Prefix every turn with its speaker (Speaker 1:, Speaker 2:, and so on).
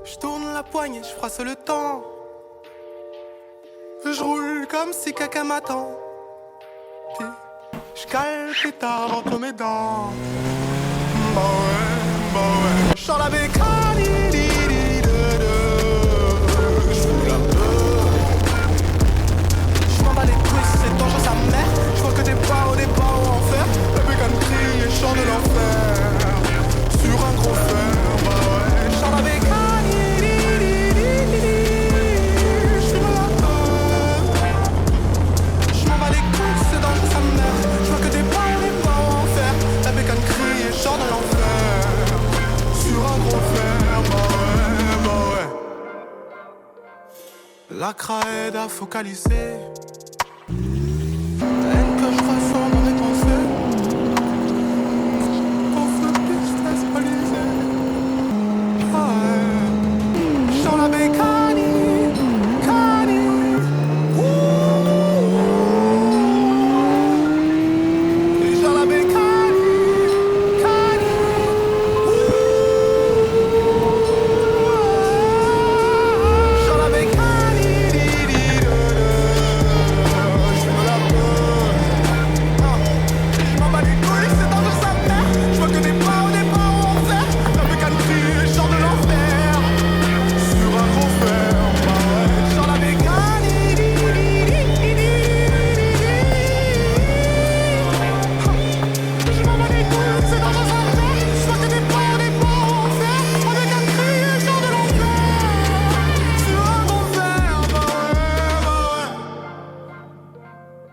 Speaker 1: Je tourne la poignée, je froisse le temps. Je roule comme si quelqu'un m'attend. Je cale le pétard entre mes dents. Bah ouais. J'sors la bécane, j'fous la peur. J'm'en bats les couilles, c'est dangereux sa mère. J'vois que des pas au départ ou en fer. La bécane crie et chante de l'enfer. Sur un gros fer, bah ouais. J'sors la bécane. Dans l'enfer, sur un gros fer, bah ouais. La craie à focaliser,